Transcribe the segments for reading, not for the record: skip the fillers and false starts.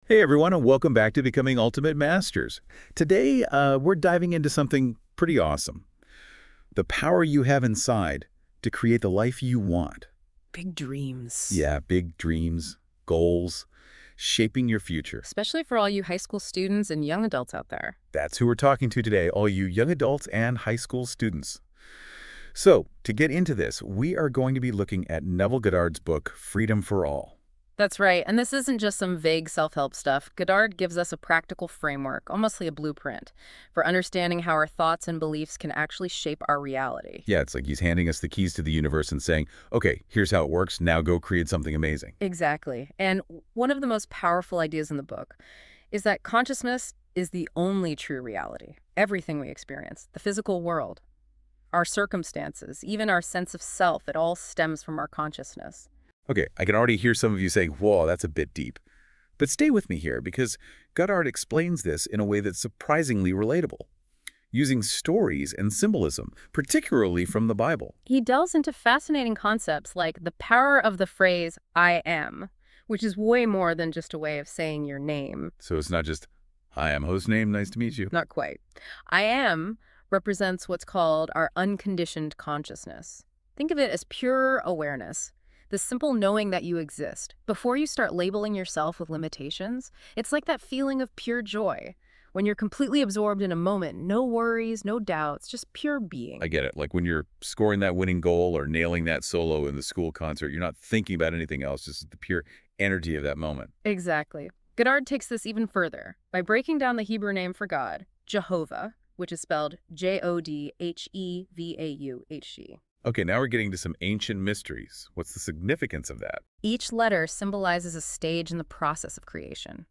Hey everyone, and welcome back to Becoming Ultimate Masters. Today, we're diving into something pretty awesome. The power you have inside to create the life you want. Big dreams. Yeah, big dreams, goals, shaping your future. Especially for all you high school students and young adults out there. That's who we're talking to today, all you young adults and high school students. So, to get into this, we are going to be looking at Neville Goddard's book, Freedom for All. That's right, and this isn't just some vague self-help stuff. Goddard gives us a practical framework, almost like a blueprint, for understanding how our thoughts and beliefs can actually shape our reality. Yeah, it's like he's handing us the keys to the universe and saying, okay, here's how it works, now go create something amazing. Exactly, and one of the most powerful ideas in the book is that consciousness is the only true reality. Everything we experience, the physical world, our circumstances, even our sense of self, it all stems from our consciousness. Okay, I can already hear some of you saying, whoa, that's a bit deep. But stay with me here, because Goddard explains this in a way that's surprisingly relatable, using stories and symbolism, particularly from the Bible. He delves into fascinating concepts like the power of the phrase, I am, which is way more than just a way of saying your name. So it's not just, hi, I'm host name, nice to meet you. Not quite. I am represents what's called our unconditioned consciousness. Think of it as pure awareness. The simple knowing that you exist. Before you start labeling yourself with limitations, it's like that feeling of pure joy. When you're completely absorbed in a moment, no worries, no doubts, just pure being. I get it. Like when you're scoring that winning goal or nailing that solo in the school concert, you're not thinking about anything else, just the pure energy of that moment. Exactly. Goddard takes this even further by breaking down the Hebrew name for God, Jehovah, which is spelled Jodhevaughg. Okay, now we're getting to some ancient mysteries. What's the significance of that? Each letter symbolizes a stage in the process of creation.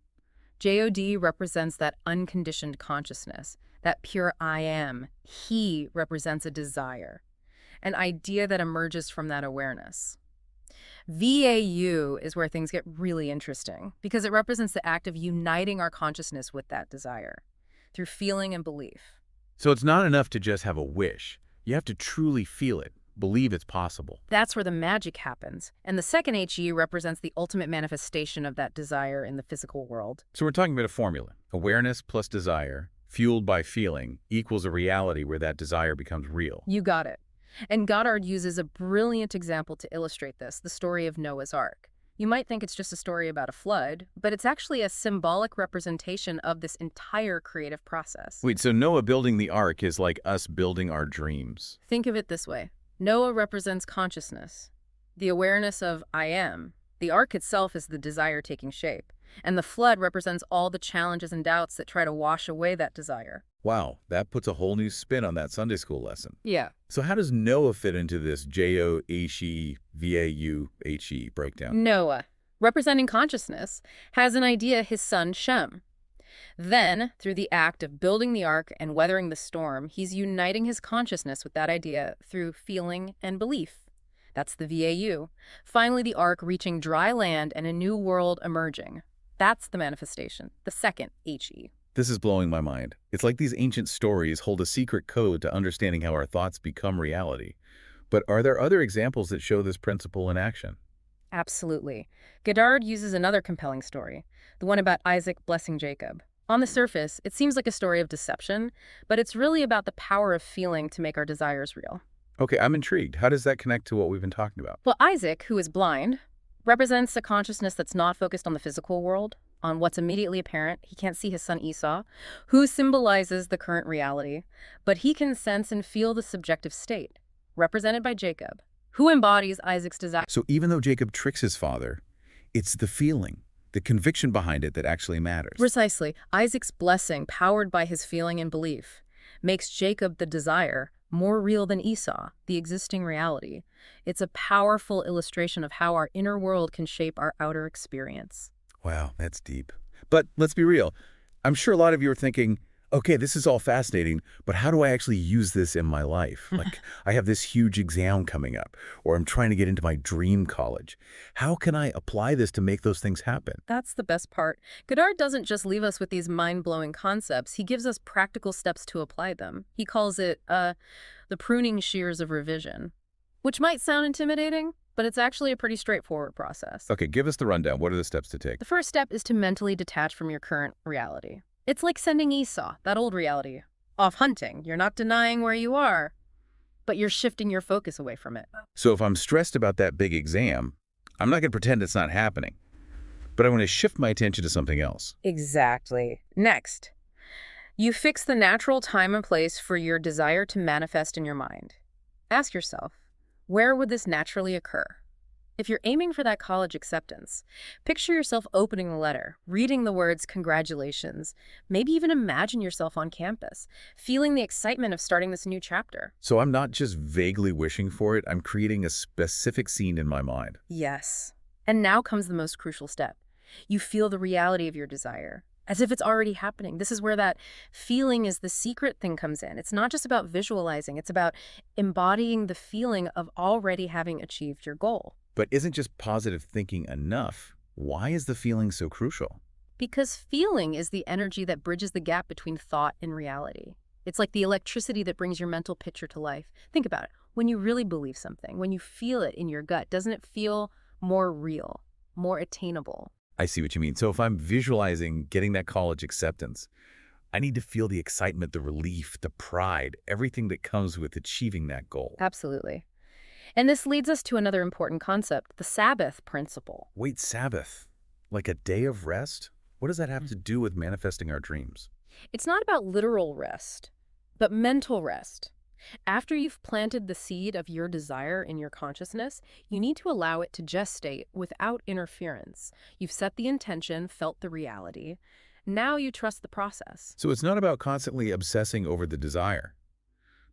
JOD represents that unconditioned consciousness, that pure I am. He represents a desire, an idea that emerges from that awareness. VAU is where things get really interesting because it represents the act of uniting our consciousness with that desire through feeling and belief. So it's not enough to just have a wish. You have to truly feel it, believe it's possible. That's where the magic happens. And the second HE represents the ultimate manifestation of that desire in the physical world. So we're talking about a formula. Awareness plus desire, fueled by feeling, equals a reality where that desire becomes real. You got it. And Goddard uses a brilliant example to illustrate this, the story of Noah's Ark. You might think it's just a story about a flood, but it's actually a symbolic representation of this entire creative process. Wait, so Noah building the ark is like us building our dreams. Think of it this way. Noah represents consciousness, the awareness of I am. The ark itself is the desire taking shape, and the flood represents all the challenges and doubts that try to wash away that desire. Wow, that puts a whole new spin on that Sunday school lesson. Yeah. So how does Noah fit into this Jodhevaughg breakdown? Noah, representing consciousness, has an idea his son Shem. Then, through the act of building the ark and weathering the storm, he's uniting his consciousness with that idea through feeling and belief. That's the VAU. Finally, the ark reaching dry land and a new world emerging. That's the manifestation, the second HE. This is blowing my mind. It's like these ancient stories hold a secret code to understanding how our thoughts become reality. But are there other examples that show this principle in action? Absolutely. Goddard uses another compelling story, the one about Isaac blessing Jacob. On the surface, it seems like a story of deception, but it's really about the power of feeling to make our desires real. Okay, I'm intrigued. How does that connect to what we've been talking about? Well, Isaac, who is blind, represents a consciousness that's not focused on the physical world, on what's immediately apparent. He can't see his son Esau, who symbolizes the current reality, but he can sense and feel the subjective state, represented by Jacob, who embodies Isaac's desire. So even though Jacob tricks his father, it's the feeling, the conviction behind it that actually matters. Precisely. Isaac's blessing, powered by his feeling and belief, makes Jacob the desire more real than Esau, the existing reality. It's a powerful illustration of how our inner world can shape our outer experience. Wow, that's deep. But let's be real. I'm sure a lot of you are thinking, okay, this is all fascinating, but how do I actually use this in my life? Like, I have this huge exam coming up, or I'm trying to get into my dream college. How can I apply this to make those things happen? That's the best part. Goddard doesn't just leave us with these mind-blowing concepts. He gives us practical steps to apply them. He calls it the pruning shears of revision, which might sound intimidating, but it's actually a pretty straightforward process. Okay, give us the rundown. What are the steps to take? The first step is to mentally detach from your current reality. It's like sending Esau, that old reality, off hunting. You're not denying where you are, but you're shifting your focus away from it. So if I'm stressed about that big exam, I'm not going to pretend it's not happening, but I want to shift my attention to something else. Exactly. Next, you fix the natural time and place for your desire to manifest in your mind. Ask yourself, where would this naturally occur? If you're aiming for that college acceptance, picture yourself opening the letter, reading the words congratulations, maybe even imagine yourself on campus, feeling the excitement of starting this new chapter. So I'm not just vaguely wishing for it, I'm creating a specific scene in my mind. Yes. And now comes the most crucial step. You feel the reality of your desire, as if it's already happening. This is where that feeling is the secret thing comes in. It's not just about visualizing, it's about embodying the feeling of already having achieved your goal. But isn't just positive thinking enough? Why is the feeling so crucial? Because feeling is the energy that bridges the gap between thought and reality. It's like the electricity that brings your mental picture to life. Think about it. When you really believe something, when you feel it in your gut, doesn't it feel more real, more attainable? I see what you mean. So if I'm visualizing getting that college acceptance, I need to feel the excitement, the relief, the pride, everything that comes with achieving that goal. Absolutely. And this leads us to another important concept, the Sabbath principle. Wait, Sabbath? Like a day of rest? What does that have to do with manifesting our dreams? It's not about literal rest, but mental rest. After you've planted the seed of your desire in your consciousness, you need to allow it to gestate without interference. You've set the intention, felt the reality. Now you trust the process. So it's not about constantly obsessing over the desire,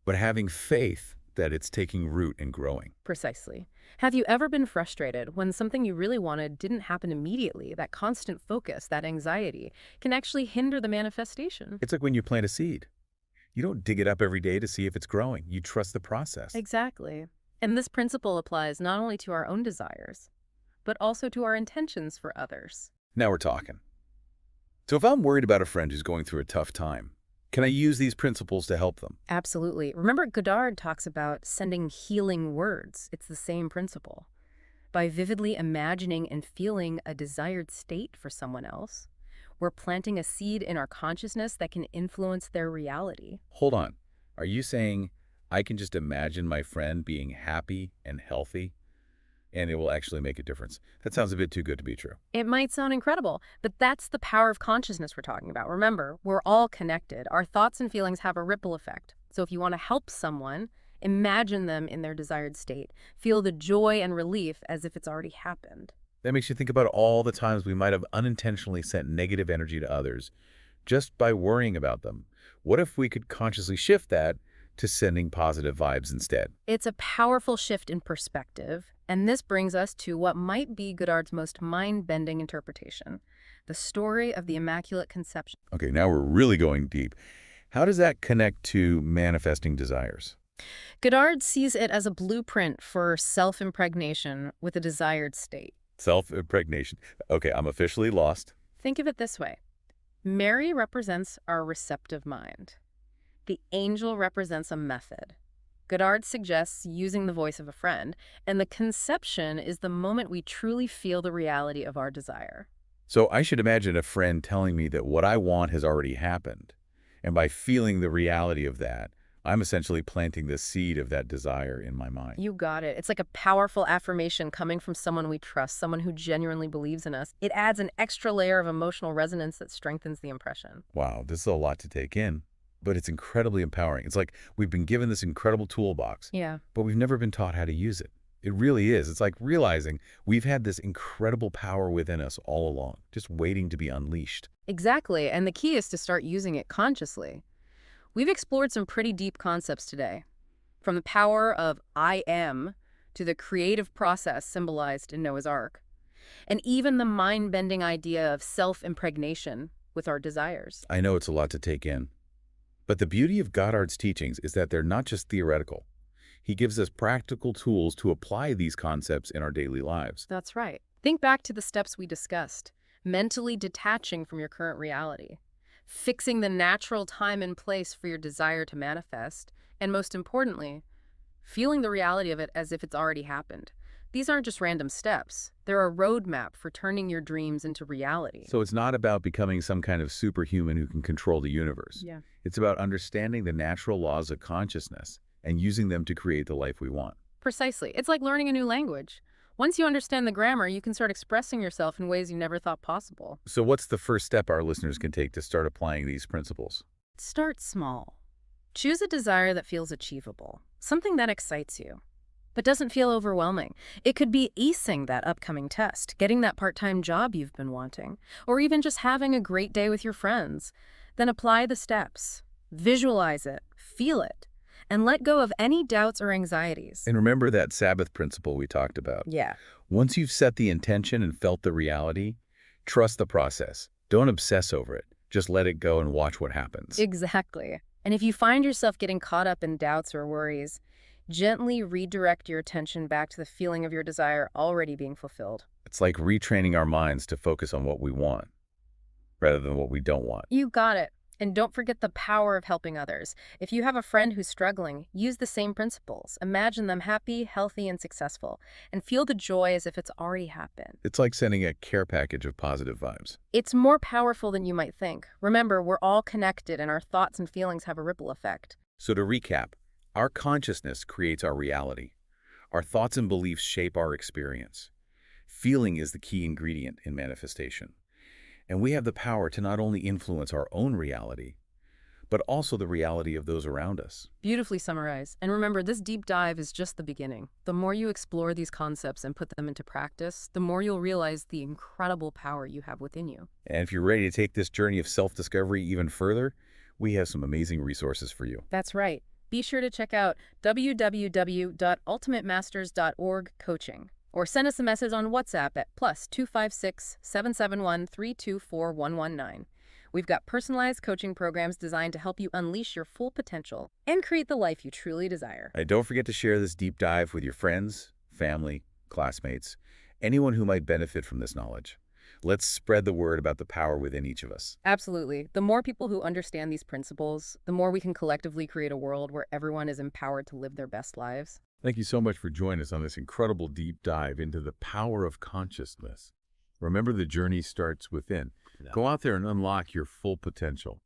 but having faith that it's taking root and growing. Precisely. Have you ever been frustrated when something you really wanted didn't happen immediately? That constant focus, that anxiety, can actually hinder the manifestation. It's like when you plant a seed. You don't dig it up every day to see if it's growing. You trust the process. Exactly. And this principle applies not only to our own desires, but also to our intentions for others. Now we're talking. So if I'm worried about a friend who's going through a tough time, can I use these principles to help them? Absolutely. Remember, Goddard talks about sending healing words. It's the same principle. By vividly imagining and feeling a desired state for someone else, we're planting a seed in our consciousness that can influence their reality. Hold on. Are you saying I can just imagine my friend being happy and healthy, and it will actually make a difference? That sounds a bit too good to be true. It might sound incredible, but that's the power of consciousness we're talking about. Remember, we're all connected. Our thoughts and feelings have a ripple effect. So if you want to help someone, imagine them in their desired state. Feel the joy and relief as if it's already happened. That makes you think about all the times we might have unintentionally sent negative energy to others just by worrying about them. What if we could consciously shift that to sending positive vibes instead? It's a powerful shift in perspective, and this brings us to what might be Goddard's most mind-bending interpretation, the story of the Immaculate Conception. Okay, now we're really going deep. How does that connect to manifesting desires? Goddard sees it as a blueprint for self-impregnation with a desired state. Self-impregnation. Okay, I'm officially lost. Think of it this way. Mary represents our receptive mind. The angel represents a method. Goddard suggests using the voice of a friend, and the conception is the moment we truly feel the reality of our desire. So I should imagine a friend telling me that what I want has already happened. And by feeling the reality of that, I'm essentially planting the seed of that desire in my mind. You got it. It's like a powerful affirmation coming from someone we trust, someone who genuinely believes in us. It adds an extra layer of emotional resonance that strengthens the impression. Wow, this is a lot to take in, but it's incredibly empowering. It's like we've been given this incredible toolbox, Yeah. but we've never been taught how to use it. It really is. It's like realizing we've had this incredible power within us all along, just waiting to be unleashed. Exactly. And the key is to start using it consciously. We've explored some pretty deep concepts today, from the power of I am to the creative process symbolized in Noah's Ark, and even the mind-bending idea of self-impregnation with our desires. I know it's a lot to take in, but the beauty of Goddard's teachings is that they're not just theoretical. He gives us practical tools to apply these concepts in our daily lives. That's right. Think back to the steps we discussed. Mentally detaching from your current reality, fixing the natural time and place for your desire to manifest, and most importantly, feeling the reality of it as if it's already happened. These aren't just random steps. They're a roadmap for turning your dreams into reality. So it's not about becoming some kind of superhuman who can control the universe. Yeah. It's about understanding the natural laws of consciousness and using them to create the life we want. Precisely. It's like learning a new language. Once you understand the grammar, you can start expressing yourself in ways you never thought possible. So what's the first step our listeners can take to start applying these principles? Start small. Choose a desire that feels achievable, something that excites you, but doesn't feel overwhelming. It could be acing that upcoming test, getting that part-time job you've been wanting, or even just having a great day with your friends. Then apply the steps. Visualize it, feel it, and let go of any doubts or anxieties. And remember that Sabbath principle we talked about. Yeah. Once you've set the intention and felt the reality, trust the process. Don't obsess over it. Just let it go and watch what happens. Exactly. And if you find yourself getting caught up in doubts or worries, gently redirect your attention back to the feeling of your desire already being fulfilled. It's like retraining our minds to focus on what we want rather than what we don't want. You got it. And don't forget the power of helping others. If you have a friend who's struggling, use the same principles. Imagine them happy, healthy, and successful, and feel the joy as if it's already happened. It's like sending a care package of positive vibes. It's more powerful than you might think. Remember, we're all connected, and our thoughts and feelings have a ripple effect. So to recap, our consciousness creates our reality. Our thoughts and beliefs shape our experience. Feeling is the key ingredient in manifestation. And we have the power to not only influence our own reality, but also the reality of those around us. Beautifully summarized. And remember, this deep dive is just the beginning. The more you explore these concepts and put them into practice, the more you'll realize the incredible power you have within you. And if you're ready to take this journey of self-discovery even further, we have some amazing resources for you. That's right. Be sure to check out www.ultimatemasters.org/coaching. Or send us a message on WhatsApp at +256 771 324 119. We've got personalized coaching programs designed to help you unleash your full potential and create the life you truly desire. And don't forget to share this deep dive with your friends, family, classmates, anyone who might benefit from this knowledge. Let's spread the word about the power within each of us. Absolutely. The more people who understand these principles, the more we can collectively create a world where everyone is empowered to live their best lives. Thank you so much for joining us on this incredible deep dive into the power of consciousness. Remember, the journey starts within. Go out there and unlock your full potential.